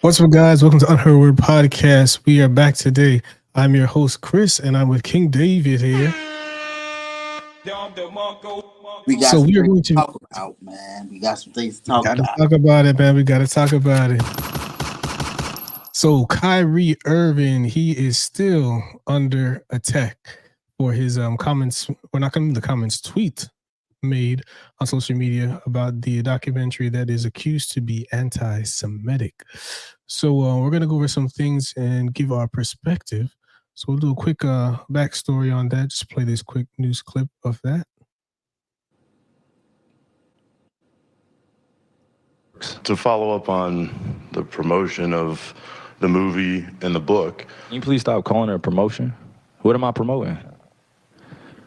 What's up, guys? Welcome to Unheard podcast. We are back today. I'm your host, Chris, and I'm with King David here. We got So some we are things going to to talk about, man. We got some things to talk gotta about. talk about it, man. We gotta talk about it. So Kyrie Irving, he is still under attack for his comments. We're not coming the comments tweet made on social media about the documentary that is accused to be anti-Semitic. So we're gonna go over some things and give our perspective. So we'll do a quick backstory on that. Just play this quick news clip of that. To follow up on the promotion of the movie and the book, Can you please stop calling it a promotion? What am I promoting?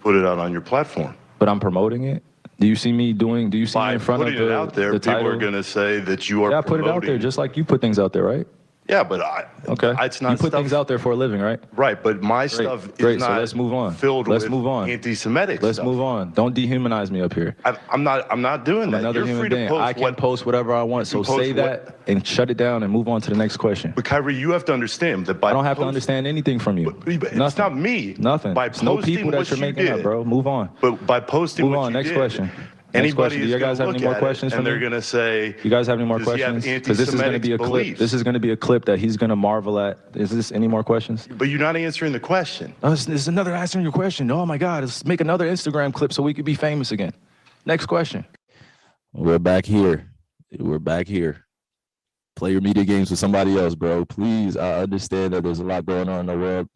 put it out on your platform. But I'm promoting it? Do you see me By in front of putting it out there, the people title? are going to say that you are Yeah, I put it out there promoting. just like you put things out there, right? Yeah, but Okay. it's not You put stuff, things out there for a living, right? right? But my stuff is Great. So not let's move on. filled Let's with move on. anti-Semitic Let's stuff. move on. Don't dehumanize me up here. I'm not doing I'm that. another You're human free to being. post I can post whatever I want. So can post say that and shut it down and move on to the next question. But Kyrie, you have to understand that by I don't have to understand anything from you. But it's Nothing. not me. Nothing. By It's no posting people that what you're you making up, did. bro. Move on. But by posting Move what on. you Next did, question. Anybody Do is you guys gonna have any look more at questions it, for and they're me? going to say, You guys have any more does he have questions? Because this is going to be a anti-Semitic clip. This is going to be a clip that he's going to marvel at. Is this any more questions? But you're not answering the question. Oh, this is another answering your question. Oh my God, let's make another Instagram clip so we could be famous again. Next question. We're back here. We're back here. Play your media games with somebody else, bro. Please. I understand that there's a lot going on in the world,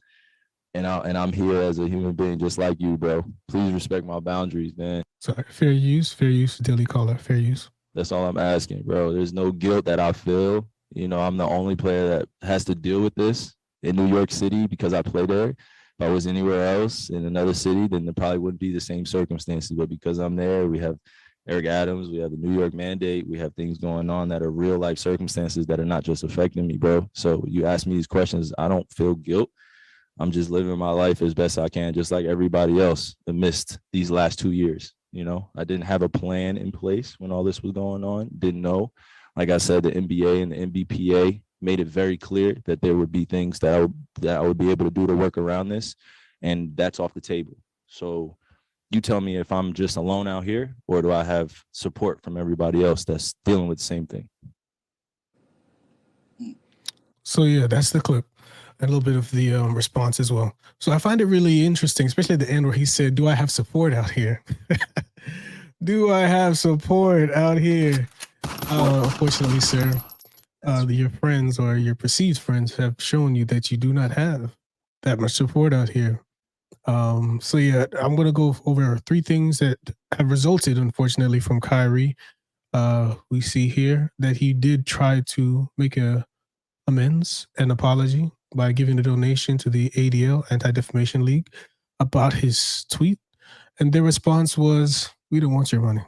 and I'm here as a human being just like you, bro. Please respect my boundaries, man. Sorry, fair use, daily caller, fair use. That's all I'm asking, bro. There's no guilt that I feel. You know, I'm the only player that has to deal with this in New York City because I play there. If I was anywhere else in another city, then there probably wouldn't be the same circumstances. But because I'm there, we have Eric Adams, we have the New York mandate, we have things going on that are real life circumstances that are not just affecting me, bro. So you ask me these questions, I don't feel guilt. I'm just living my life as best I can, just like everybody else amidst these last 2 years. You know, I didn't have a plan in place when all this was going on. Didn't know. Like I said, the NBA and the NBPA made it very clear that there would be things that I would be able to do to work around this, and that's off the table. So you tell me if I'm just alone out here, or do I have support from everybody else that's dealing with the same thing? So yeah, that's the clip. A little bit of the response as well. So I find it really interesting, especially at the end where he said, "Do I have support out here? Do I have support out here?" Unfortunately, sir, your friends or your perceived friends have shown you that you do not have that much support out here. So yeah, I'm gonna go over three things that have resulted, unfortunately, from Kyrie. We see here that he did try to make a amends and apology by giving a donation to the ADL, Anti-Defamation League, about his tweet. And their response was, "We don't want your money.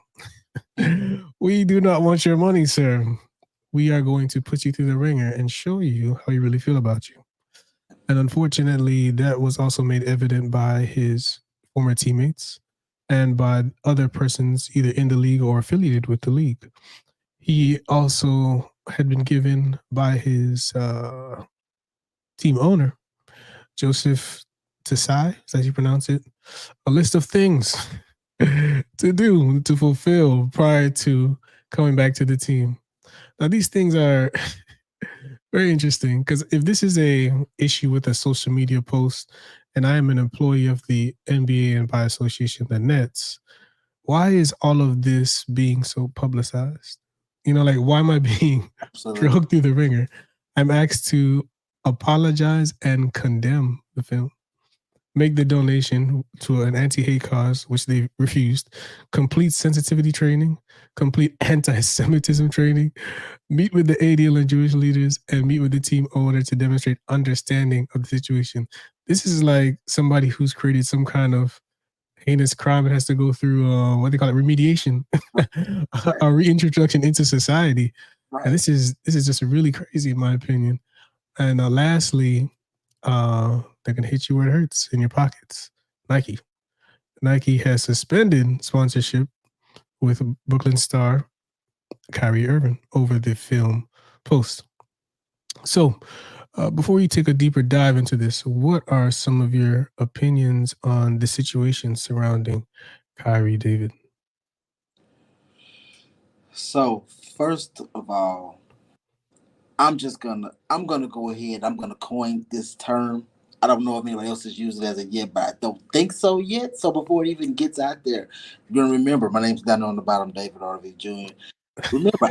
We do not want your money, sir. We are going to put you through the ringer and show you how we really feel about you." And unfortunately, that was also made evident by his former teammates and by other persons either in the league or affiliated with the league. He also had been given by his team owner, Joseph Tsai, is that you pronounce it, a list of things to do, to fulfill prior to coming back to the team. Now, these things are very interesting because if this is a issue with a social media post and I am an employee of the NBA and by association, the Nets, why is all of this being so publicized? You know, like, why am I being dragged through the ringer? I'm asked to apologize and condemn the film, make the donation to an anti-hate cause, which they refused, complete sensitivity training, complete anti-Semitism training, meet with the ADL and Jewish leaders, and meet with the team owner to demonstrate understanding of the situation. This is like somebody who's created some kind of heinous crime and has to go through what they call it, remediation, a reintroduction into society. Right. And this is just really crazy, in my opinion. And lastly, they're gonna hit you where it hurts, in your pockets. Nike. Nike has suspended sponsorship with Brooklyn star Kyrie Irving over the film post. So, before you take a deeper dive into this, what are some of your opinions on the situation surrounding Kyrie, David? So first of all, I'm gonna go ahead. I'm gonna coin this term. I don't know if anybody else has used it as of yet, but I don't think so yet. So before it even gets out there, you're gonna remember my name's down on the bottom, David RV Jr. Remember,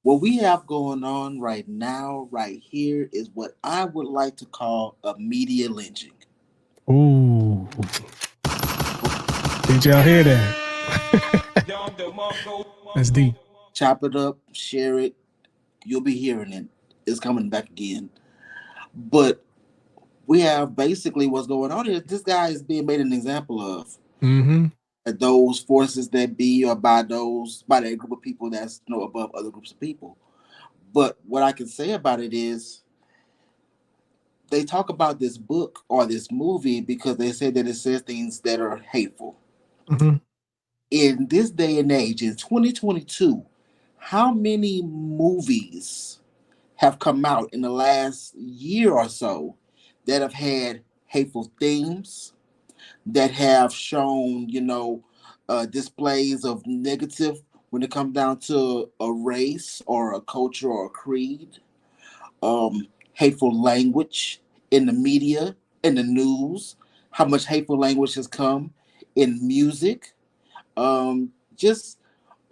what we have going on right now, right here, is what I would like to call a media lynching. Ooh, did y'all hear that? That's deep. Chop it up, share it. You'll be hearing it. It's coming back again. But we have basically what's going on here. This guy is being made an example of. Mm-hmm. Those forces that be, or by that group of people that's above other groups of people. But what I can say about it is they talk about this book or this movie because they say that it says things that are hateful. Mm-hmm. In this day and age, in 2022, how many movies have come out in the last year or so that have had hateful themes, that have shown, displays of negative when it comes down to a race or a culture or a creed, hateful language in the media, in the news, how much hateful language has come in music, just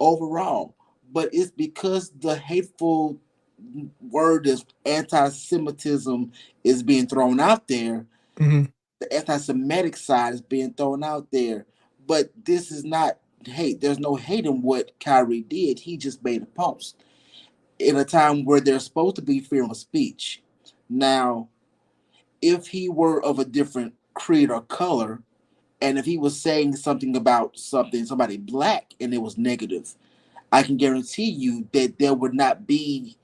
overall. But it's because the hateful word is anti-Semitism is being thrown out there. Mm-hmm. The anti-Semitic side is being thrown out there. But this is not hate. There's no hate in what Kyrie did. He just made a post in a time where there's supposed to be freedom of speech. Now, if he were of a different creed or color, and if he was saying something about somebody black, and it was negative, I can guarantee you that there would not be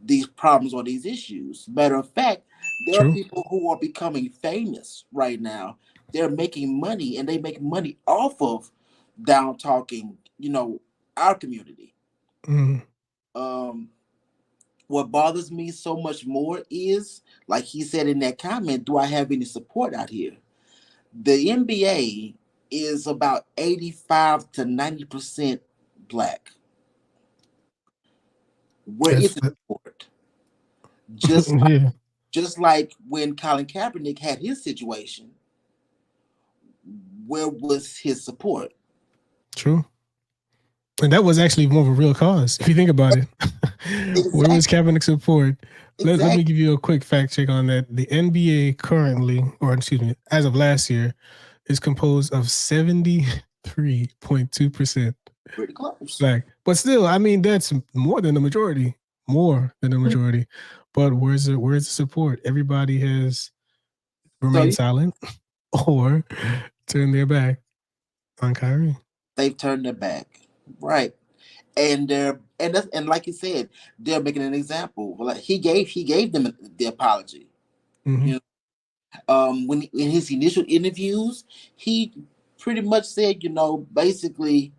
these problems or these issues. Matter of fact, there are True. people who are becoming famous right now. They're making money, and they make money off of down talking, our community. Mm-hmm. Um, what bothers me so much more is, like he said in that comment, do I have any support out here? The NBA is about 85 to 90% black. Where is That's the the, support? Just like, yeah. just like when Colin Kaepernick had his situation, where was his support? True. And that was actually more of a real cause, if you think about it. Where was Exactly. Kaepernick's support? Let me Exactly. give you a quick fact check on that. The NBA currently, or excuse me, as of last year, is composed of 73.2% Pretty close. black. But still, I mean, that's more than the majority. More than the majority. But where's the support? Everybody has So remained silent or turned their back on Kyrie. they've turned their back, right? And like you said, they're making an example. Well, like he gave them the apology. Mm-hmm. You know, when in his initial interviews, he pretty much said, basically,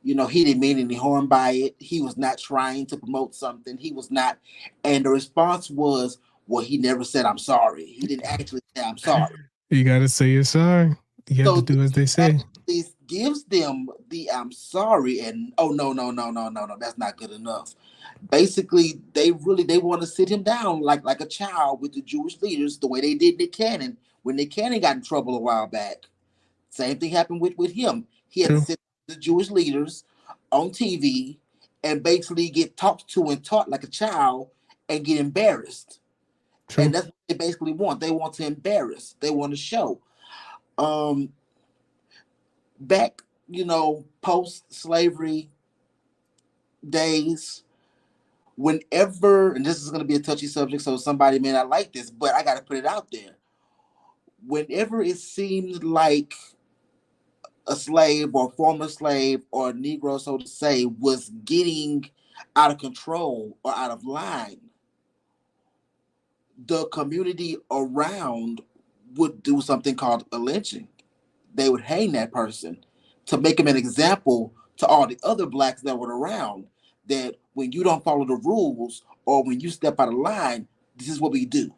he didn't mean any harm by it. He was not trying to promote something. He was not, and the response was, "Well, he never said I'm sorry. He didn't actually say I'm sorry." You gotta say you're sorry. You have to So do as they that say. actually gives them the I'm sorry, and oh no, no, no, no, no, no, that's not good enough. Basically, they want to sit him down like a child with the Jewish leaders, the way they did Nick Cannon when Nick Cannon got in trouble a while back. Same thing happened with him. He had to True. sit with the Jewish leaders on TV and basically get talked to and taught like a child and get embarrassed. True. And that's what they basically want. They want to embarrass. They want to show. Um, back, post slavery days, whenever, and this is going to be a touchy subject, so somebody may not like this, but I got to put it out there. Whenever it seemed like a slave or former slave or a Negro, so to say, was getting out of control or out of line, the community around would do something called a lynching. They would hang that person to make him an example to all the other blacks that were around, that when you don't follow the rules or when you step out of line, this is what we do.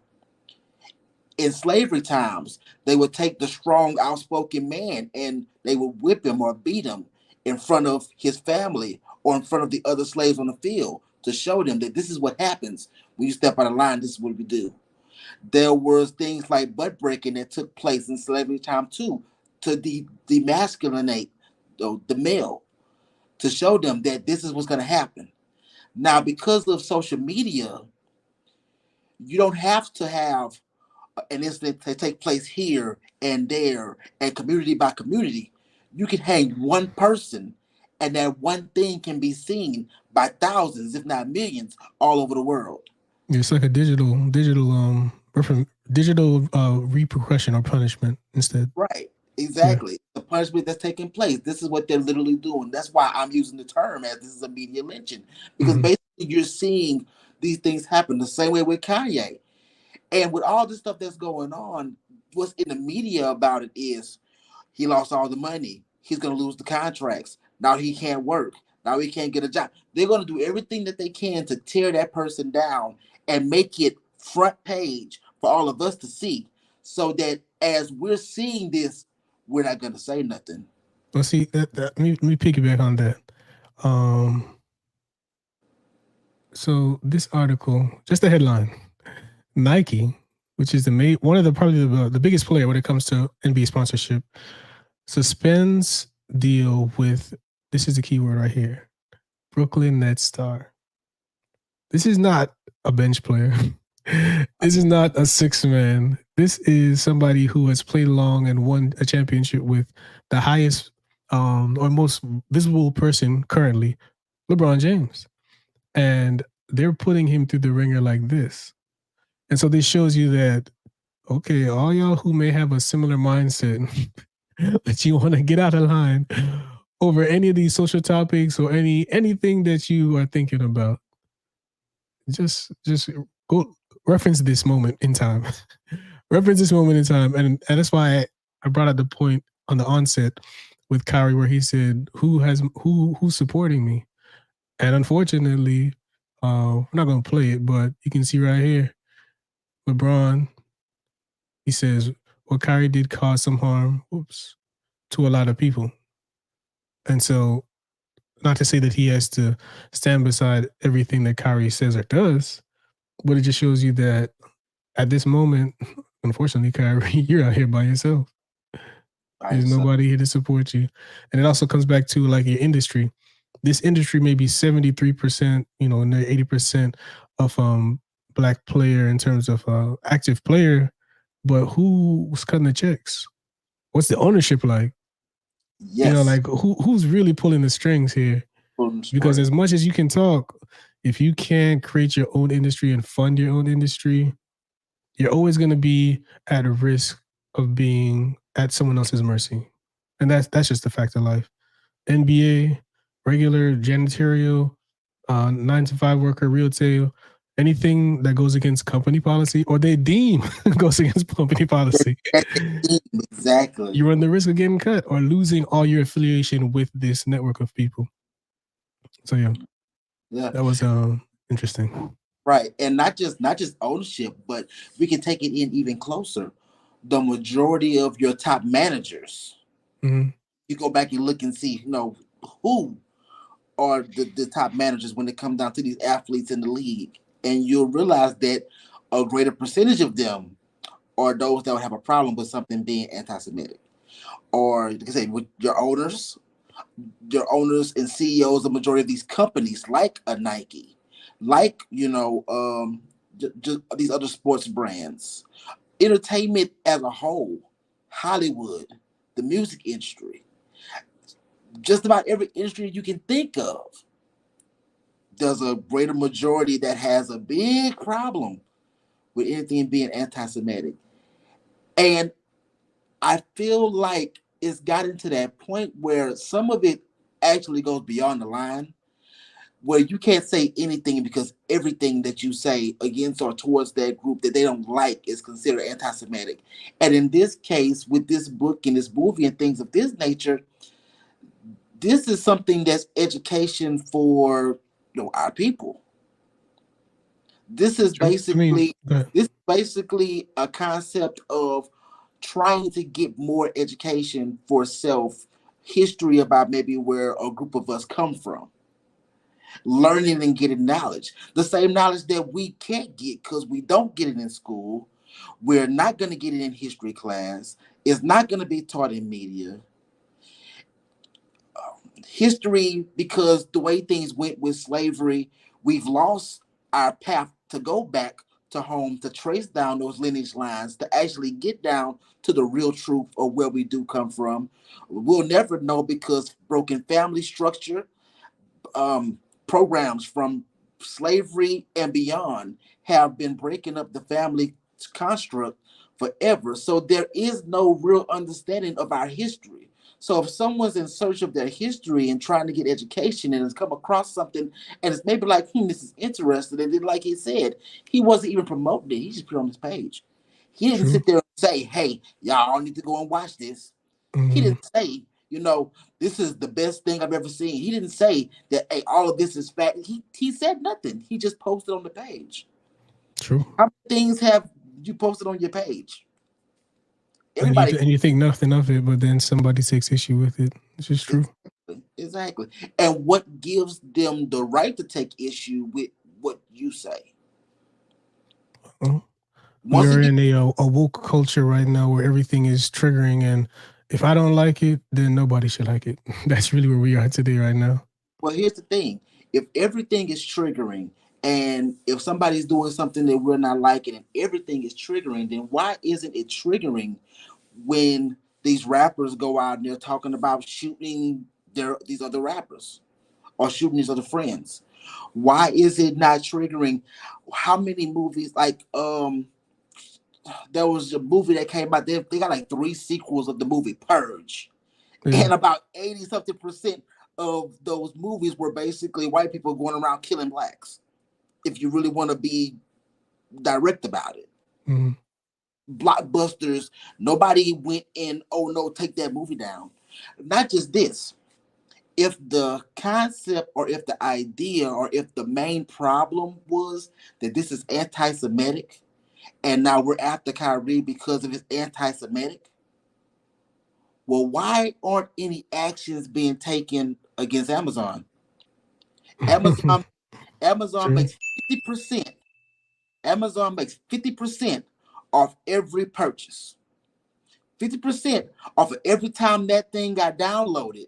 In slavery times, they would take the strong, outspoken man and they would whip him or beat him in front of his family or in front of the other slaves on the field to show them that this is what happens when you step out of line. This is what we do. There was things like butt breaking that took place in slavery time too, to demasculinate the male, to show them that this is what's going to happen. Now, because of social media, you don't have to have an incident to take place here and there and community by community. You can hang one person and that one thing can be seen by thousands, if not millions, all over the world. It's like a digital repercussion or punishment instead. Right. Exactly. Yeah. The punishment that's taking place. This is what they're literally doing. That's why I'm using the term as this is a media lynching. Because basically you're seeing these things happen the same way with Kanye. And with all this stuff that's going on, what's in the media about it is he lost all the money. He's going to lose the contracts. Now he can't work. Now he can't get a job. They're going to do everything that they can to tear that person down and make it front page for all of us to see, so that as we're seeing this, we're not going to say nothing. Well, see, let me piggyback on that. So this article, just the headline: Nike, which is one of the biggest player when it comes to NBA sponsorship, suspends deal with, this is the key word right here, Brooklyn Nets star. This is not a bench player. This is not a six man. This is somebody who has played along and won a championship with the highest or most visible person currently, LeBron James. And they're putting him through the ringer like this. And so this shows you that, okay, all y'all who may have a similar mindset that you want to get out of line over any of these social topics or anything that you are thinking about, just go reference this moment in time. Reference this moment in time. And that's why I brought up the point on the onset with Kyrie where he said, who's supporting me? And unfortunately, we're not going to play it, but you can see right here, LeBron, he says, well, Kyrie did cause some harm, to a lot of people. And so, not to say that he has to stand beside everything that Kyrie says or does, but it just shows you that at this moment, unfortunately, Kyrie, you're out here by yourself. There's nobody here to support you. And it also comes back to like your industry. This industry may be 73%, and 80% of Black player in terms of active player, but who's cutting the checks? What's the ownership like? Yes. Like who's really pulling the strings here? Because as much as you can talk, if you can't create your own industry and fund your own industry, you're always going to be at a risk of being at someone else's mercy. And that's just the fact of life. NBA, regular janitorial, 9-to-5 worker, retail, anything that goes against company policy or they deem goes against company policy. Exactly. You run the risk of getting cut or losing all your affiliation with this network of people. So yeah, that was interesting. Right, and not just ownership, but we can take it in even closer. The majority of your top managers, you go back and look and see, who are the top managers when it comes down to these athletes in the league, and you'll realize that a greater percentage of them are those that would have a problem with something being anti-Semitic, or like I say, with your owners and CEOs, the majority of these companies, like a Nike, like just these other sports brands, entertainment as a whole, Hollywood, the music industry, just about every industry you can think of. There's a greater majority that has a big problem with anything being anti-Semitic. And I feel like it's gotten to that point where some of it actually goes beyond the line, where you can't say anything because everything that you say against or towards that group that they don't like is considered anti-Semitic. And in this case, with this book and this movie and things of this nature, this is something that's education for our people. This is basically go ahead. this is basically a concept of trying to get more education for self, history about maybe where a group of us come from, learning and getting knowledge, the same knowledge that we can't get because we don't get it in school. We're not going to get it in history class. It's not going to be taught in media. History, because the way things went with slavery, we've lost our path to go back to home, to trace down those lineage lines, to actually get down to the real truth of where we do come from. We'll never know because broken family structure, programs from slavery and beyond have been breaking up the family construct forever. So there is no real understanding of our history. So if someone's in search of their history and trying to get education and has come across something and it's maybe like, this is interesting. And then, like he said, he wasn't even promoting it. He just put it on his page. He didn't sit there and say, hey, y'all need to go and watch this. He didn't say, this is the best thing I've ever seen. He didn't say that, hey, all of this is fact. He said nothing. He just posted on the page. True. How many things have you posted on your page? And you think nothing of it, but then somebody takes issue with it. It's just true. Exactly. And what gives them the right to take issue with what you say? We're in a woke culture right now where everything is triggering, and if I don't like it, then nobody should like it. That's really where we are today right now. Well, here's the thing. If everything is triggering, and if somebody's doing something that we're not liking and everything is triggering, then why isn't it triggering when these rappers go out and they're talking about shooting these other rappers or shooting these other friends? Why is it not triggering? How many movies, like there was a movie that came out, they got like 3 sequels of the movie Purge. Yeah. And about 80-something% of those movies were basically white people going around killing blacks. If you really want to be direct about it. Blockbusters, nobody went in, oh no, take that movie down. Not just this. If the concept or if the idea or if the main problem was that this is anti-Semitic and now we're after Kyrie because of his anti-Semitic, well, why aren't any actions being taken against Amazon? Amazon makes 50%. Amazon makes 50% off every purchase. 50% off of every time that thing got downloaded.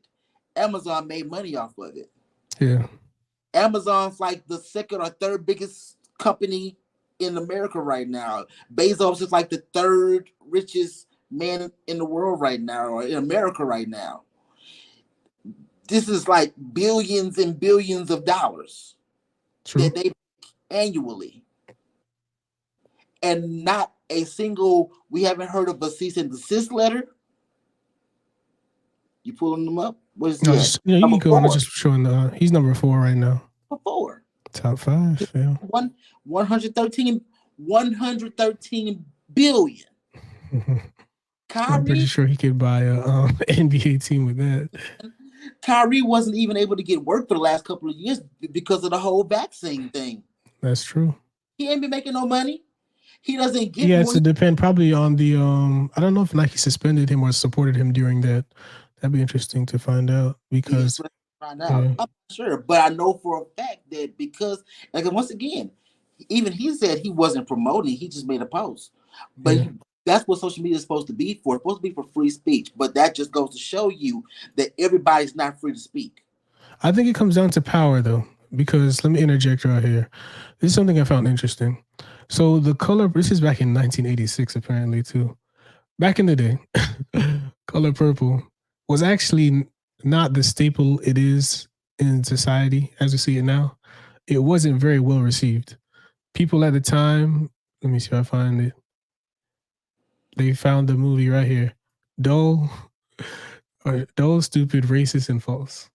Amazon made money off of it. Yeah. Amazon's like the second or third biggest company in America right now. Bezos is like the third richest man in the world right now, or in America right now. This is like billions and billions of dollars that they make annually. And not a single, we haven't heard of a cease and desist letter. You pulling them up? What is that? You can go on. I'm just showing he's number 4 right now. Number 4. Top 5. Yeah. 113 billion. Kyrie, I'm pretty sure he could buy a NBA team with that. Kyrie wasn't even able to get work for the last couple of years because of the whole vaccine thing. That's true. He ain't been making no money. He doesn't get. He has to depend probably on the I don't know if Nike suspended him or supported him during that. That'd be interesting to find out because I'm not sure, but I know for a fact that because, like, once again, even he said he wasn't promoting; he just made a post. But that's what social media is supposed to be for. It's supposed to be for free speech. But that just goes to show you that everybody's not free to speak. I think it comes down to power, though, because let me interject right here. This is something I found interesting. So the color, this is back in 1986, apparently, too. Back in the day, color purple was actually not the staple it is in society as we see it now. It wasn't very well received. People at the time, let me see if I find it. They found the movie right here. Dull, stupid, racist, and false.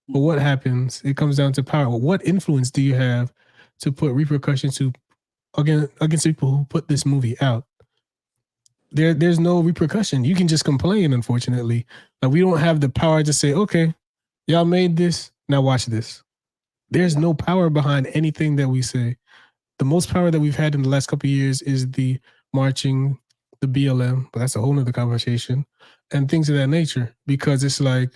But what happens? It comes down to power. What influence do you have to put repercussions against people who put this movie out? There's no repercussion. You can just complain, unfortunately. Like, we don't have the power to say, okay, y'all made this, now watch this. There's no power behind anything that we say. the most power that we've had in the last couple of years is the marching, the BLM, but that's a whole nother conversation, and things of that nature, because it's like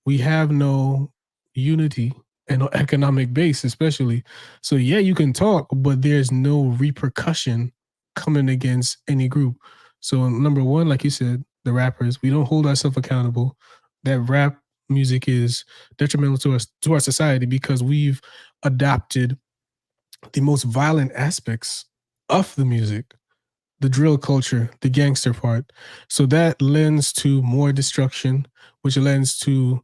we have no unity and no economic base, especially. So yeah, you can talk, but there's no repercussion coming against any group. So number one, like you said, the rappers, we don't hold ourselves accountable. That rap music is detrimental to us, to our society, because we've adopted the most violent aspects of the music, the drill culture, the gangster part. So that lends to more destruction, which lends to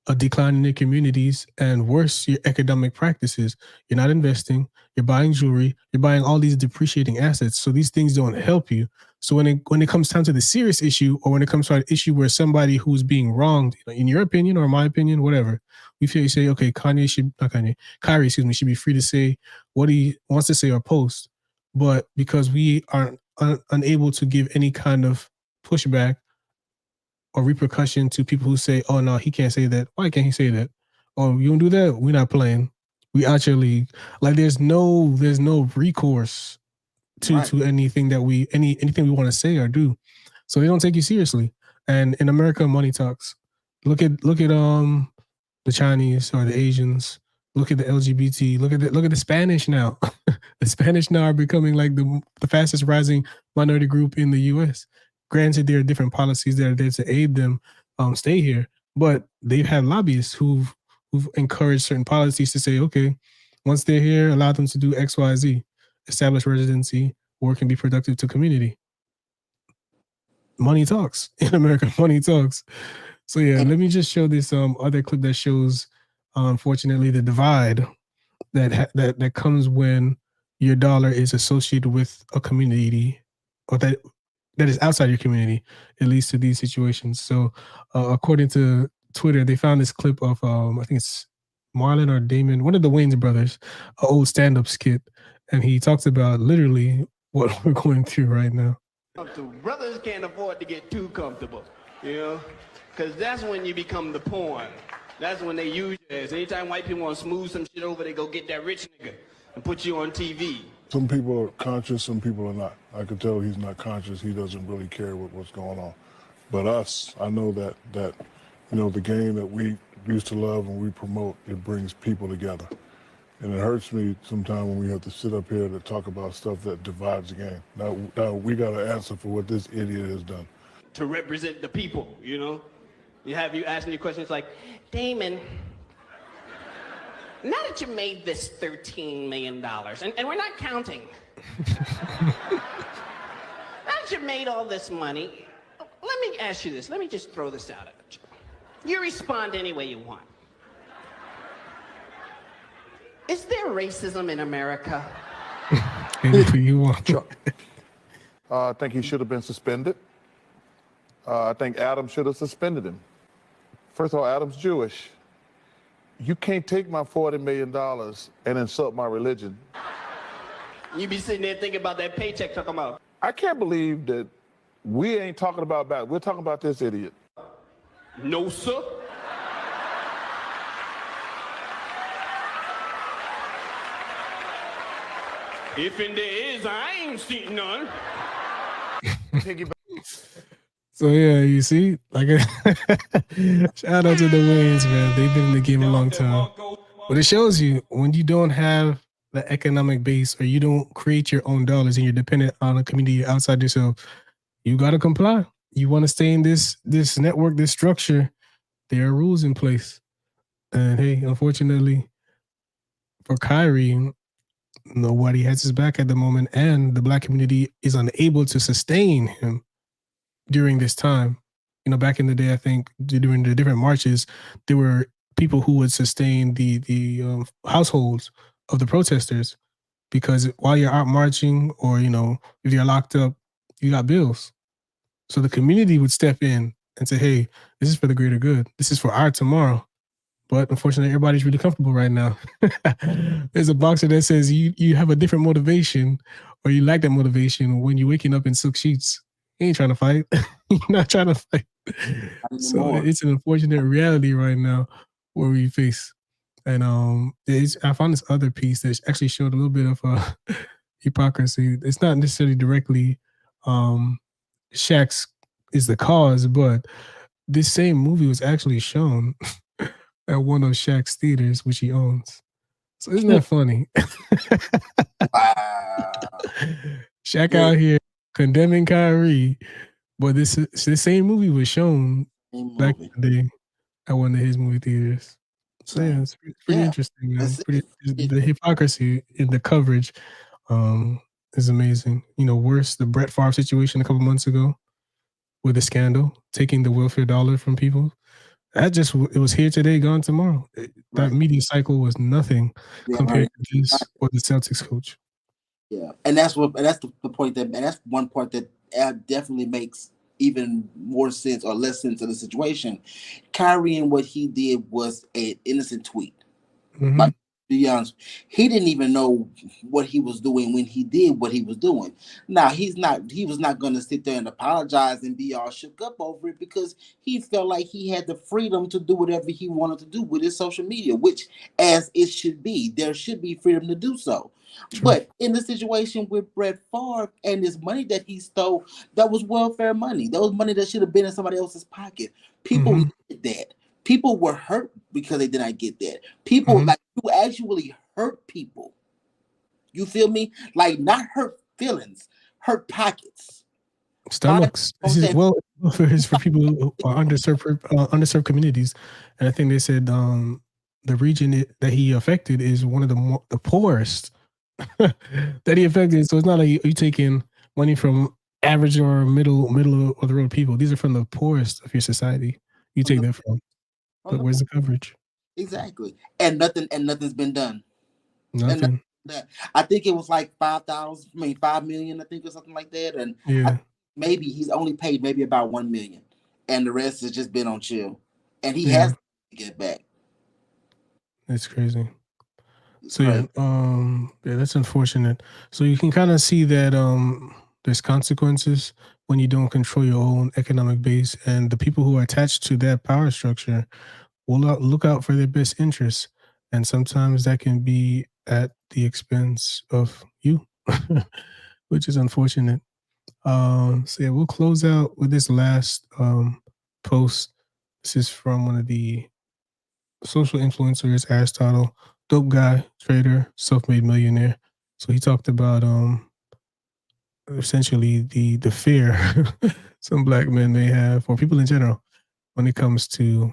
a decline in your communities, and worse, your economic practices. You're not investing, you're buying jewelry, you're buying all these depreciating assets. So these things don't help you. So when it comes time to the serious issue, or when it comes to an issue where somebody who's being wronged, in your opinion or my opinion, whatever, we feel you say, okay, Kyrie, excuse me, should be free to say what he wants to say or post. But because we are unable to give any kind of pushback or repercussion to people who say, oh no, he can't say that. Why can't he say that? Oh, you don't do that? We're not playing. We out your league. Like there's no recourse to anything that anything we want to say or do. So they don't take you seriously. And in America, money talks. Look at the Chinese or the Asians. Look at the LGBT. Look at the Spanish now. The Spanish now are becoming like the fastest rising minority group in the U.S. Granted, there are different policies that are there to aid them stay here, but they've had lobbyists who've encouraged certain policies to say, okay, once they're here, allow them to do X, Y, Z, establish residency, work and be productive to community. Money talks in America. Money talks. So yeah, let me just show this other clip that shows, unfortunately, the divide that comes when your dollar is associated with a community, or that is outside your community. It leads to these situations. So according to Twitter, they found this clip of I think it's Marlon or Damon, one of the Wayans brothers, an old stand-up skit, and he talks about literally what we're going through right now. Brothers can't afford to get too comfortable, you know, because that's when you become the pawn. That's when they use you as. Anytime white people want to smooth some shit over, they go get that rich nigga and put you on TV. Some people are conscious, some people are not. I can tell he's not conscious. He doesn't really care what's going on. But us, I know that you know, the game that we used to love and we promote, it brings people together. And it hurts me sometimes when we have to sit up here to talk about stuff that divides the game. Now we got to answer for what this idiot has done. To represent the people, you know? You have you asking you questions like, Damon, now that you made this $13 million, and we're not counting. Now that you made all this money, let me ask you this. Let me just throw this out at you. You respond any way you want. Is there racism in America? You want. I think he should have been suspended. I think Adam should have suspended him. First of all, Adam's Jewish. You can't take my $40 million and insult my religion. You be sitting there thinking about that paycheck talking about. I can't believe that we ain't talking about that. We're talking about this idiot. No, sir. If and there is, I ain't seen none. So yeah, you see, like, shout out to the Wayans, man. They've been in the game a long time. But it shows you when you don't have the economic base, or you don't create your own dollars, and you're dependent on a community outside yourself, you gotta comply. You want to stay in this network, this structure. There are rules in place, and hey, unfortunately, for Kyrie, nobody has his back at the moment, and the Black community is unable to sustain him during this time. You know, back in the day, I think during the different marches, there were people who would sustain the households of the protesters, because while you're out marching, or, you know, if you're locked up, you got bills. So the community would step in and say, hey, this is for the greater good. This is for our tomorrow. But unfortunately, everybody's really comfortable right now. There's a boxer that says you have a different motivation, or you lack that motivation when you're waking up in silk sheets. You ain't trying to fight. You're not trying to fight. So it's an unfortunate reality right now where we face. And I found this other piece that actually showed a little bit of hypocrisy. It's not necessarily directly Shaq's is the cause, but this same movie was actually shown at one of Shaq's theaters, which he owns. So isn't that funny? Wow. Shaq Yeah. out here condemning Kyrie, but this same movie was shown Same back movie. in the day at one of his movie theaters. So yeah, it's pretty Yeah. interesting, man. That's it. The hypocrisy in the coverage is amazing. You know, worse the Brett Farve situation a couple months ago with the scandal, taking the welfare dollar from people. That just it was here today, gone tomorrow. That Right. media cycle was nothing Yeah, compared right. to this or the Celtics coach. Yeah, and that's the point that, and that's one part that definitely makes even more sense or less sense of the situation. Kyrie and what he did was an innocent tweet. Mhm. Like, to be honest, he didn't even know what he was doing when he did what he was doing. Now he was not going to sit there and apologize and be all shook up over it, because he felt like he had the freedom to do whatever he wanted to do with his social media, which, as it should be, there should be freedom to do so. True. But in the situation with Brett Favre and this money that he stole, that was welfare money. That was money that should have been in somebody else's pocket. People Mhm. needed that. People were hurt because they did not get that. People, Mhm. like, you actually hurt people. You feel me? Like, not hurt feelings, hurt pockets. Stomachs. This is Okay. welfare is for people who are underserved communities, and I think they said the region that he affected is one of the poorest that he affected. So it's not like you taking money from average or middle of the road people. These are from the poorest of your society. You take that from. But where's the coverage? Exactly. And nothing's been done. And Nothing. that, I think it was like 5,000, I mean 5 million, I think, or something like that. And Yeah. maybe he's only paid maybe about 1 million, and the rest has just been on chill. And he Yeah. has to get back. It's crazy. It's So crazy. yeah, that's unfortunate. So you can kind of see that there's consequences when you don't control your own economic base, and the people who are attached to that power structure will look out for their best interests, and sometimes that can be at the expense of you, which is unfortunate. So yeah, we'll close out with this last post. This is from one of the social influencers, Aristotle, dope guy, trader, self-made millionaire. So he talked about essentially the fear some black men may have, or people in general, when it comes to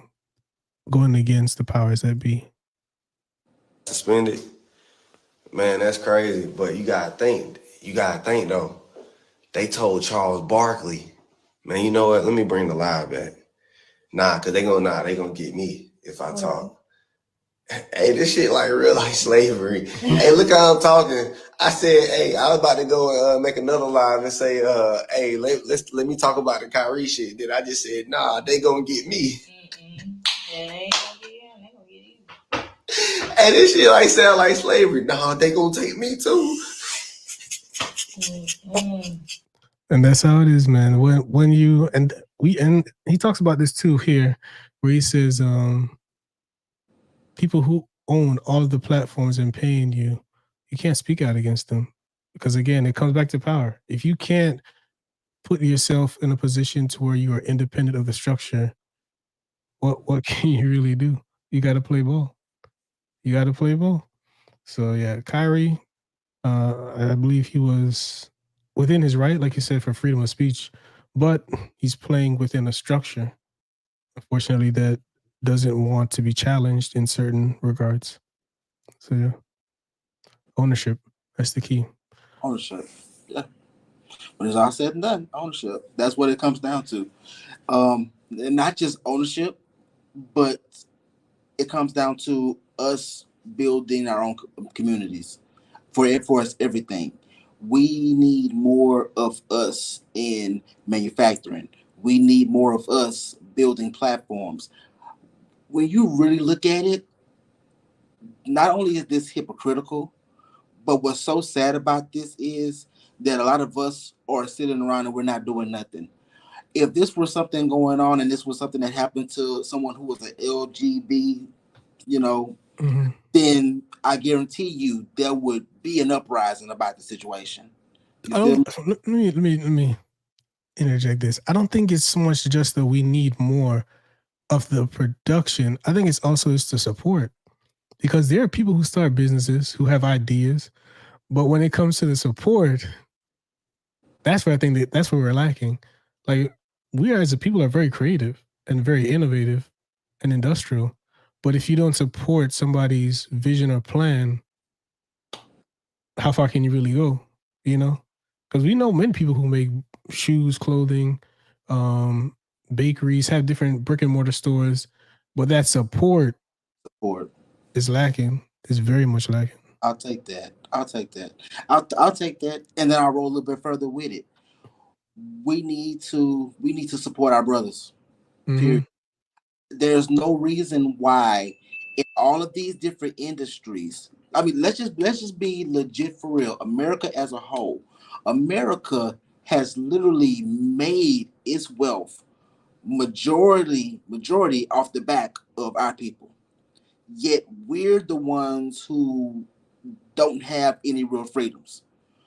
going against the powers that be. Suspended, man, that's crazy. But you gotta think though. They told Charles Barkley, man, you know what? Let me bring the live back. Nah, cause they gonna get me if I talk. Hey, this shit like real life slavery. Hey, look how I'm talking. I said, hey, I was about to go and make another live and say, hey, let me talk about the Kyrie shit. Then I just said, nah, they gonna get me. Yeah, they ain't gonna get you. They gonna get you. Hey, this shit like sound like slavery. Nah, they gonna take me too. And that's how it is, man. When you and he talks about this too here, where he says people who own all of the platforms and paying you, you can't speak out against them, because again, it comes back to power. If you can't put yourself in a position to where you are independent of the structure, what can you really do? You got to play ball. You got to play ball. So yeah, Kyrie, I believe he was within his right, like you said, for freedom of speech, but he's playing within a structure, unfortunately, that doesn't want to be challenged in certain regards. So yeah, ownership, that's the key. Ownership. Yeah. When it's all said and done, ownership. That's what it comes down to. And not just ownership, but it comes down to us building our own communities. For us, everything. We need more of us in manufacturing. We need more of us building platforms. When you really look at it, not only is this hypocritical, but what's so sad about this is that a lot of us are sitting around and we're not doing nothing. If this was something going on and this was something that happened to someone who was an LGB, you know, then I guarantee you there would be an uprising about the situation. Let me interject this. I don't think it's so much just that we need more of the production. I think it's also it's the support, because there are people who start businesses who have ideas, but when it comes to the support, that's where I think that's where we're lacking. Like, we as a people are very creative and very innovative and industrial, but if you don't support somebody's vision or plan, how far can you really go? You know, because we know many people who make shoes, clothing, bakeries, have different brick and mortar stores, but that support is lacking. Is very much lacking. I'll take that. I'll take that. I'll take that, and then I'll roll a little bit further with it. We need to support our brothers. Period. There's no reason why in all of these different industries. I mean, let's just be legit for real. America as a whole, America has literally made its wealth majority off the back of our people. Yet we're the ones who don't have any real freedoms.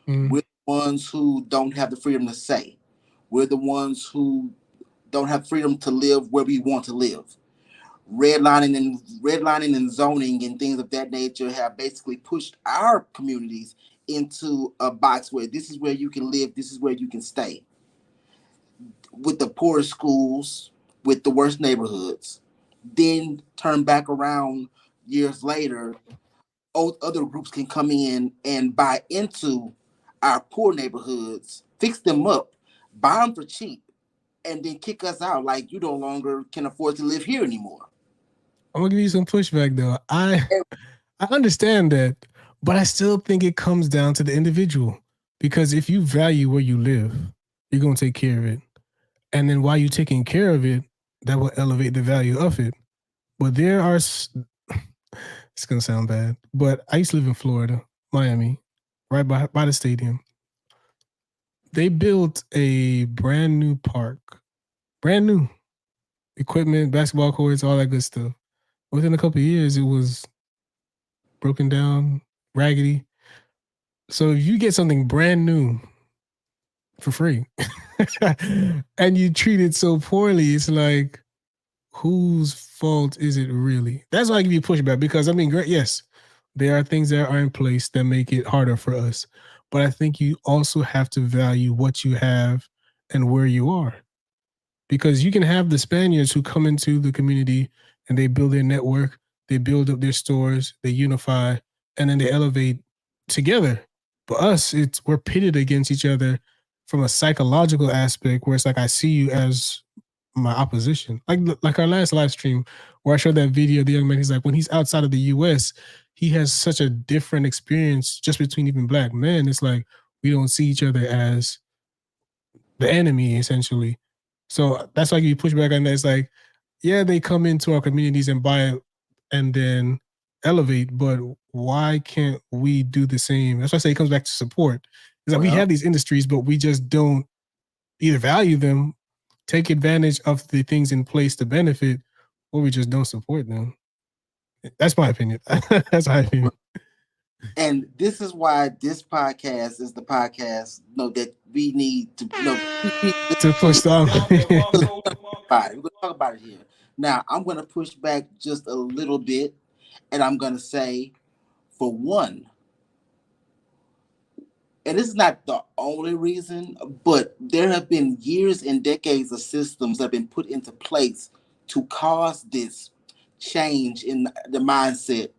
We're the ones who don't have the freedom to say. We're the ones who don't have freedom to live where we want to live. Redlining and zoning and things of that nature have basically pushed our communities into a box where this is where you can live, this is where you can stay. With the poorest schools, with the worst neighborhoods, then turn back around years later, other groups can come in and buy into our poor neighborhoods, fix them up, buy them for cheap, and then kick us out like you no longer can afford to live here anymore. I'm gonna give you some pushback though. I understand that, but I still think it comes down to the individual. Because if you value where you live, you're gonna take care of it. And then while you're taking care of it, that will elevate the value of it. But there are it's gonna sound bad, but I used to live in Florida, Miami, right by the stadium. They built a brand new park, brand new equipment, basketball courts, all that good stuff. Within a couple of years, it was broken down, raggedy. So if you get something brand new for free and you treat it so poorly, it's like, whose fault is it really? That's why I give you pushback, because I mean, great, yes, there are things that are in place that make it harder for us. But I think you also have to value what you have and where you are. Because you can have the Spaniards who come into the community and they build their network, they build up their stores, they unify, and then they elevate together. For us, we're pitted against each other from a psychological aspect, where it's like I see you as my opposition. Like our last live stream where I showed that video of the young man. He's like, when he's outside of the US, he has such a different experience just between even black men. It's like we don't see each other as the enemy, essentially. So that's why you push back on that. It's like, yeah, they come into our communities and buy it and then elevate, but why can't we do the same? That's why I say it comes back to support. It's like we have these industries, but we just don't either value them, take advantage of the things in place to benefit, or we just don't support them. That's my opinion. That's my opinion. And this is why this podcast is the podcast that we need to to push down. We're going to talk about it here. Now, I'm going to push back just a little bit, and I'm going to say, for one, and this is not the only reason, but there have been years and decades of systems that have been put into place to cause this change in the mindset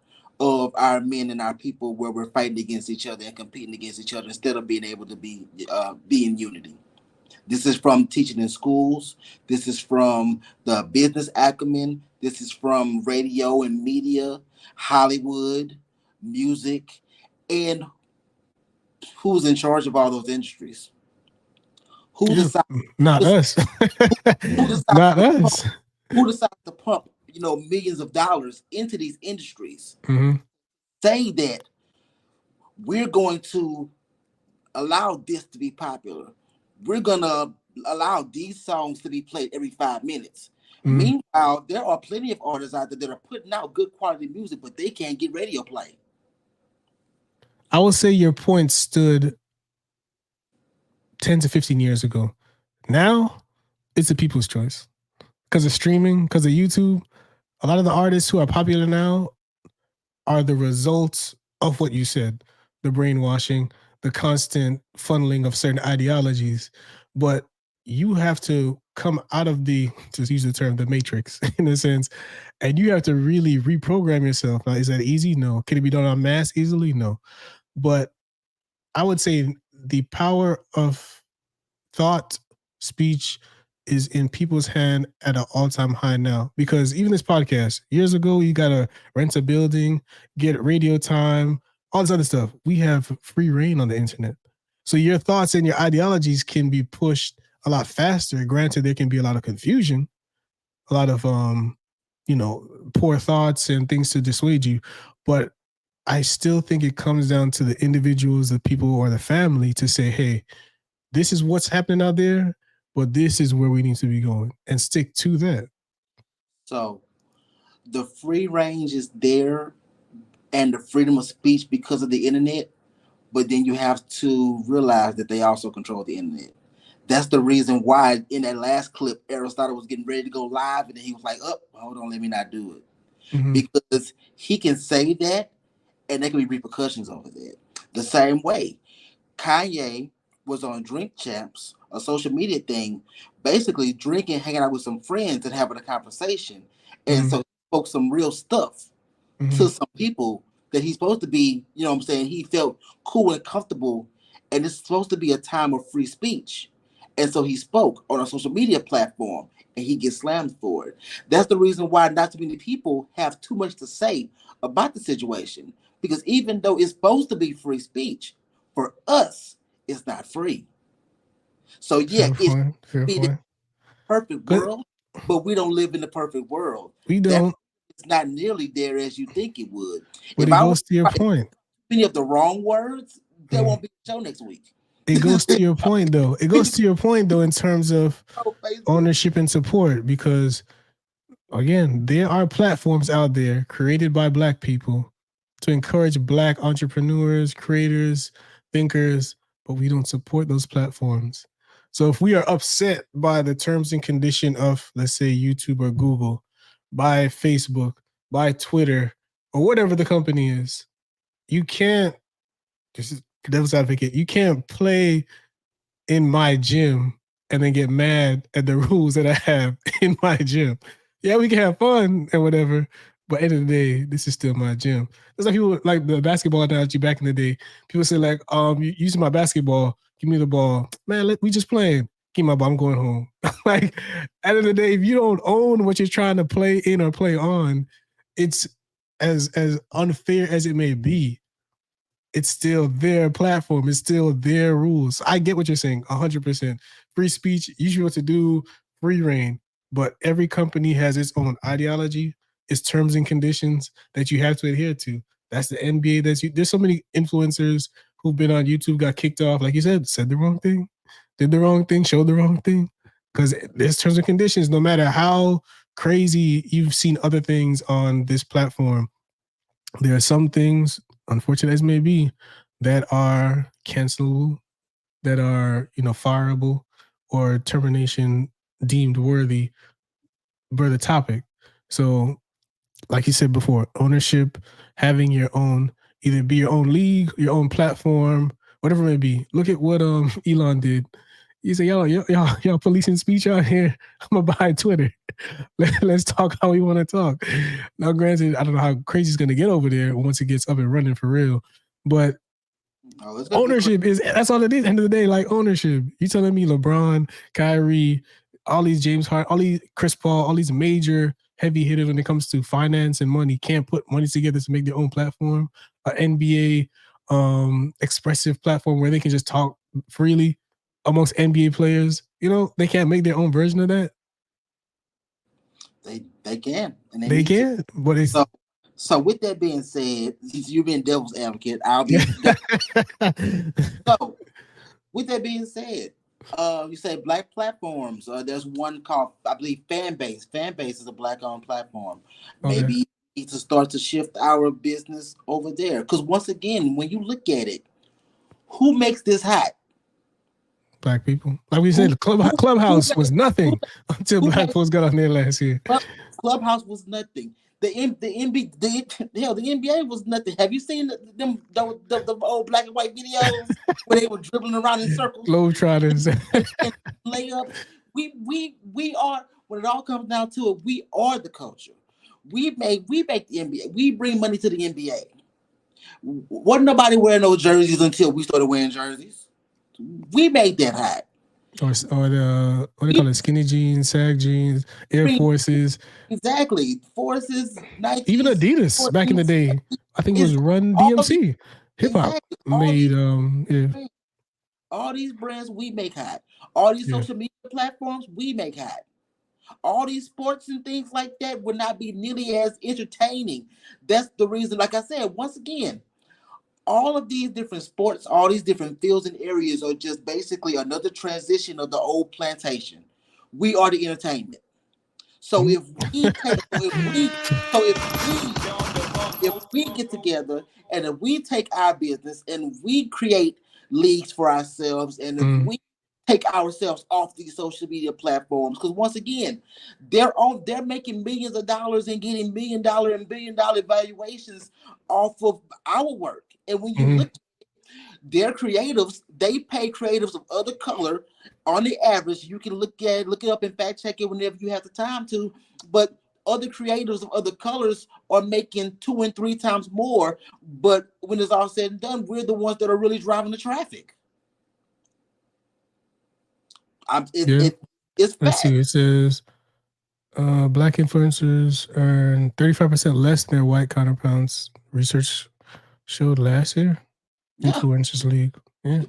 of our men and our people, where we're fighting against each other and competing against each other instead of being able to be in unity. This is from teaching in schools. This is from the business acumen. This is from radio and media, Hollywood, music, and who's in charge of all those industries? Who decides? Not us. Not us. Who decides to pump, millions of dollars into these industries? Mm-hmm. Say that we're going to allow this to be popular. We're going to allow these songs to be played every 5 minutes. Meanwhile, there are plenty of artists out there that are putting out good quality music, but they can't get radio play. I would say your point stood 10 to 15 years ago. Now, it's a people's choice. Because of streaming, because of YouTube, a lot of the artists who are popular now are the results of what you said, the brainwashing, the constant funneling of certain ideologies. But you have to come out of the, to use the term, the matrix in a sense, and you have to really reprogram yourself. Now, is that easy? No. Can it be done en masse easily? No. But I would say the power of thought, speech is in people's hand at an all-time high now. Because even this podcast, years ago, you gotta rent a building, get radio time, all this other stuff. We have free reign on the internet. So your thoughts and your ideologies can be pushed a lot faster. Granted, there can be a lot of confusion, a lot of poor thoughts and things to dissuade you. But I still think it comes down to the individuals, the people, or the family to say, hey, this is what's happening out there, but this is where we need to be going, and stick to that. So the free range is there and the freedom of speech because of the internet, but then you have to realize that they also control the internet. That's the reason why in that last clip, Aristotle was getting ready to go live, and then he was like, oh, hold on, let me not do it. Because he can say that, and there can be repercussions over that. The same way, Kanye was on Drink Champs, a social media thing, basically drinking, hanging out with some friends and having a conversation. And so he spoke some real stuff to some people that he's supposed to be, you know what I'm saying? He felt cool and comfortable, and it's supposed to be a time of free speech. And so he spoke on a social media platform, and he gets slammed for it. That's the reason why not too many people have too much to say about the situation. Because even though it's supposed to be free speech, for us, it's not free. So yeah, it's the perfect world, but we don't live in the perfect world. We don't. It's not nearly there as you think it would. But it goes to your point. Many of the wrong words, there won't be a show next week. It goes to your point, though. It goes to your point, though, in terms of ownership and support, because, again, there are platforms out there created by Black people to encourage Black entrepreneurs, creators, thinkers, but we don't support those platforms. So if we are upset by the terms and condition of, let's say, YouTube or Google, by Facebook, by Twitter, or whatever the company is, you can't, this is devil's advocate, you can't play in my gym and then get mad at the rules that I have in my gym. Yeah, we can have fun and whatever, but at the end of the day, this is still my gym. It's like people, like the basketball analogy back in the day. People say like, you using my basketball, give me the ball. Man, we just playing. Give me my ball, I'm going home. Like, at the end of the day, if you don't own what you're trying to play in or play on, it's as unfair as it may be, it's still their platform. It's still their rules. I get what you're saying, 100%. Free speech, you should be able to do free reign, but every company has its own ideology, its terms and conditions that you have to adhere to. That's the NBA. There's so many influencers who've been on YouTube, got kicked off, like you said the wrong thing, did the wrong thing, showed the wrong thing, because there's terms and conditions. No matter how crazy you've seen other things on this platform, there are some things, unfortunate as may be, that are cancelable, that are, fireable, or termination deemed worthy for the topic. So, like you said before, ownership, having your own, either be your own league, your own platform, whatever it may be. Look at what Elon did. He said, y'all policing speech out here. I'm gonna buy Twitter. Let's talk how we want to talk. Now, granted, I don't know how crazy it's gonna get over there once it gets up and running for real. But ownership that's all it is. At the end of the day, like ownership. You telling me LeBron, Kyrie, all these James Harden, all these Chris Paul, all these major heavy hitters when it comes to finance and money can't put money together to make their own platform, an NBA expressive platform where they can just talk freely amongst NBA players. They can't make their own version of that. They can. And they can. But it's so with that being said, since you've been devil's advocate, I'll be so with that being said, You say black platforms. There's one called, I believe, Fanbase. Fanbase is a black-owned platform. Okay. Maybe we need to start to shift our business over there. Because once again, when you look at it, who makes this hot? Black people. Like we said, Clubhouse was nothing until black folks got on there last year. Clubhouse was nothing. The NBA was nothing. Have you seen the old black and white videos where they were dribbling around in circles? Globetrotters. Layups. We are, when it all comes down to it, we are the culture. We make the NBA. We bring money to the NBA. Wasn't nobody wearing those jerseys until we started wearing jerseys. We made that hot. Or the what do they call it? Skinny jeans, sag jeans, Air Forces. Exactly. Forces, Nike. Even Adidas back in the day. I think it was Run DMC. Hip hop made all these brands we make hot. All these social media platforms we make hot. All these sports and things like that would not be nearly as entertaining. That's the reason, like I said, once again, all of these different sports, all these different fields and areas are just basically another transition of the old plantation. We are the entertainment. So if we get together and if we take our business and we create leagues for ourselves and if we take ourselves off these social media platforms, because once again, they're making millions of dollars and getting $1 million and $1 billion valuations off of our work. And when you look at it, their creatives, they pay creatives of other color on the average. You can look it up and fact check it whenever you have the time to, but other creators of other colors are making 2 and 3 times more. But when it's all said and done, we're the ones that are really driving the traffic. It's Let's see. It says black influencers earn 35% less than their white counterparts. Research showed last year. Influencers League. Yeah.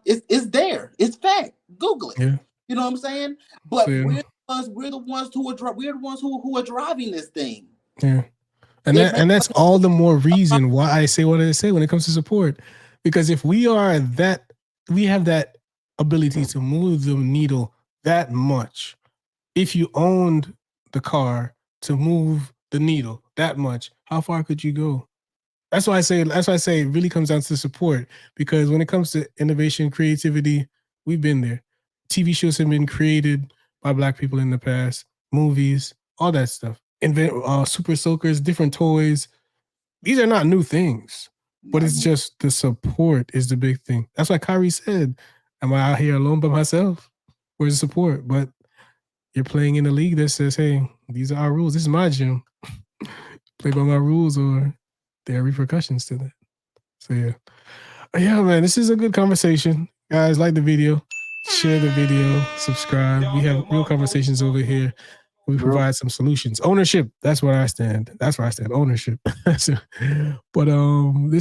It's there. It's fact. Google it. Yeah. You know what I'm saying? But we're the ones who are driving this thing. Yeah. And that's all the more reason why I say what I say when it comes to support. Because if we have that ability to move the needle that much, if you owned the car to move the needle that much, how far could you go? That's why I say it really comes down to support, because when it comes to innovation, creativity, we've been there. TV shows have been created by black people in the past, movies, all that stuff. Super soakers, different toys. These are not new things, but it's just the support is the big thing. That's why Kyrie said, am I out here alone by myself? Where's the support? But you're playing in a league that says, hey, these are our rules. This is my gym. Play by my rules or there are repercussions to that. So yeah, man, this is a good conversation. Guys, like the video, share the video, subscribe. We have real conversations over here. We provide some solutions. Ownership, that's where I stand. That's where I stand, ownership. But this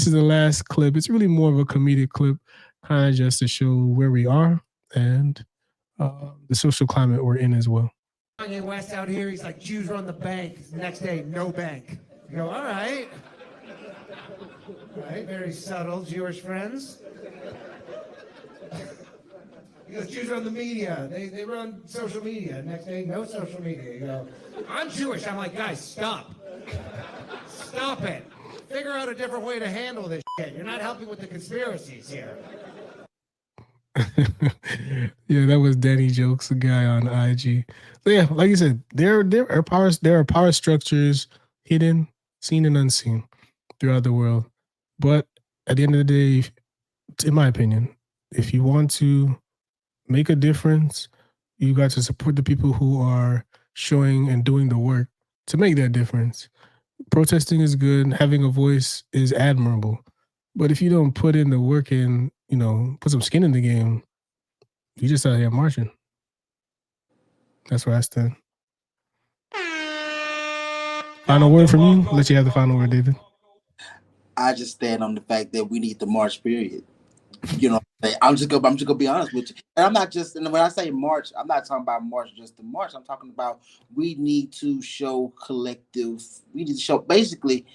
is the last clip. It's really more of a comedic clip, kind of just to show where we are and the social climate we're in as well. Kanye West out here, he's like, Jews run the bank. Next day, no bank. You go, all right. Right, very subtle, Jewish friends. He goes, Jews run the media. They run social media. Next day, no social media. You go, I'm Jewish. I'm like, guys, stop. Stop it. Figure out a different way to handle this shit. You're not helping with the conspiracies here. Yeah, that was Danny Jokes, a guy on IG. So yeah, like you said, there are power structures hidden, seen and unseen throughout the world. But at the end of the day, in my opinion, if you want to make a difference, you got to support the people who are showing and doing the work to make that difference. Protesting is good. Having a voice is admirable. But if you don't put in the work and, put some skin in the game, you just out here marching. That's where I stand. Final word from you? Let you have the final word, David. I just stand on the fact that we need the march, period. I'm just gonna be honest with you. And when I say march, I'm not talking about march just to march. I'm talking about we need to show basically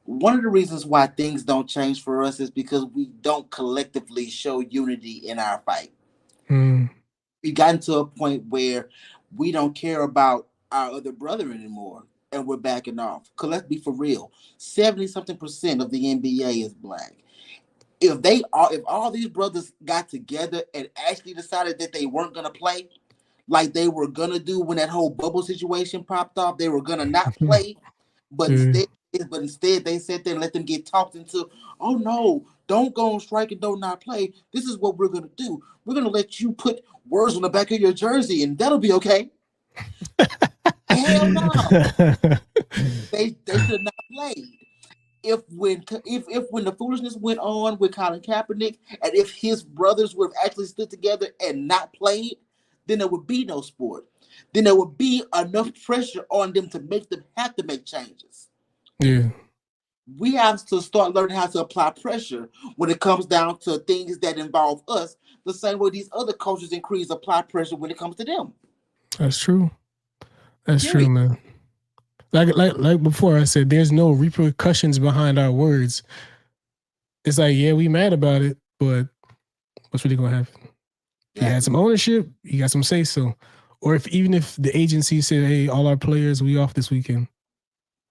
one of the reasons why things don't change for us is because we don't collectively show unity in our fight. we gotten to a point where we don't care about our other brother anymore, and we're backing off. Cause let's be for real, 70-something% of the NBA is black. If all these brothers got together and actually decided that they weren't gonna play, like they were gonna do when that whole bubble situation popped off, they were gonna not play, but instead they sat there and let them get talked into. Oh no, don't go on strike and don't not play. This is what we're gonna do. We're gonna let you put words on the back of your jersey, and that'll be okay. Hell no, they should not play. If when the foolishness went on with Colin Kaepernick, and if his brothers would have actually stood together and not played, then there would be no sport. Then there would be enough pressure on them to make them have to make changes. Yeah. We have to start learning how to apply pressure when it comes down to things that involve us, the same way these other cultures and creeds apply pressure when it comes to them. That's true. That's true, man. Like before I said, there's no repercussions behind our words. It's like, yeah, we mad about it, but what's really gonna happen? You had some ownership, you got some say so. Or even if the agency said, hey, all our players, we off this weekend.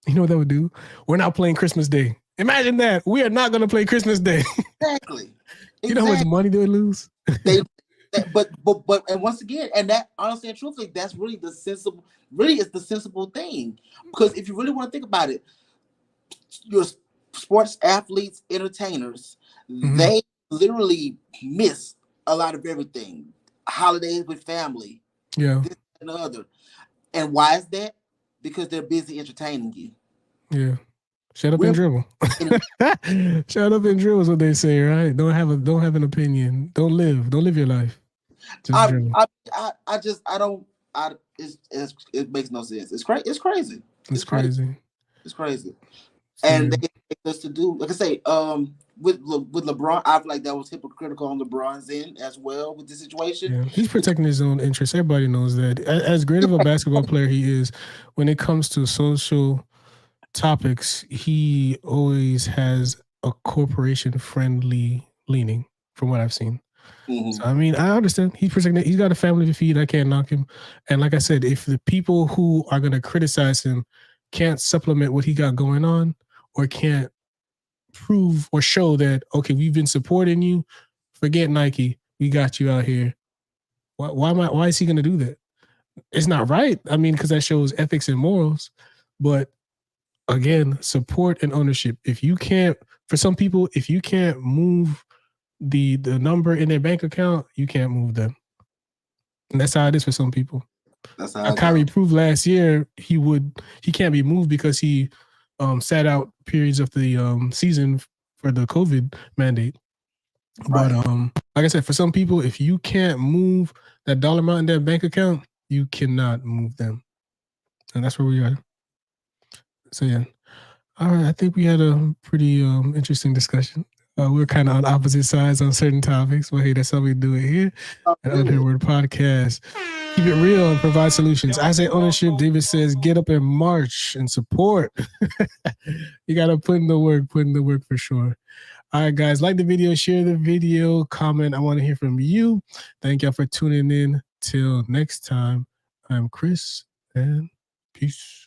You know what that would do? We're not playing Christmas Day. Imagine that. We are not gonna play Christmas Day. Exactly. You know how much money they would lose? But and once again, and that honestly and truthfully, that's really the sensible thing. Because if you really want to think about it, your sports athletes, entertainers, they literally miss a lot of everything. Holidays with family, this and the other. And why is that? Because they're busy entertaining you. Yeah. Shut up and dribble. Shut up and dribble is what they say, right? Don't have an opinion. Don't live your life. It makes no sense. It's crazy. It's crazy. It's crazy. And they expect us to do, like I say, with LeBron, I feel like that was hypocritical on LeBron's end as well with the situation. Yeah, he's protecting his own interests. Everybody knows that. As great of a basketball player he is, when it comes to social topics, he always has a corporation-friendly leaning, from what I've seen. So, I mean, I understand. He's protecting. He's got a family to feed. I can't knock him. And like I said, if the people who are going to criticize him can't supplement what he got going on, or can't prove or show that, okay, we've been supporting you, forget Nike, we got you out here. Why is he going to do that? It's not right. I mean, because that shows ethics and morals. But again, support and ownership. If you can't, for some people, if you can't move the number in their bank account, you can't move them. And that's how it is for some people. That's how Kyrie proved last year he can't be moved because he sat out periods of the season for the COVID mandate. Right. But like I said, for some people, if you can't move that dollar amount in their bank account, you cannot move them. And that's where we are. So yeah. All right, I think we had a pretty interesting discussion. We're kind of on opposite sides on certain topics, but hey, that's how we do it here at Unheard Podcast. Keep it real and provide solutions. I say ownership. David says get up and march and support. You got to put in the work for sure. All right, guys, like the video, share the video, comment. I want to hear from you. Thank y'all for tuning in. Till next time, I'm Chris, and peace.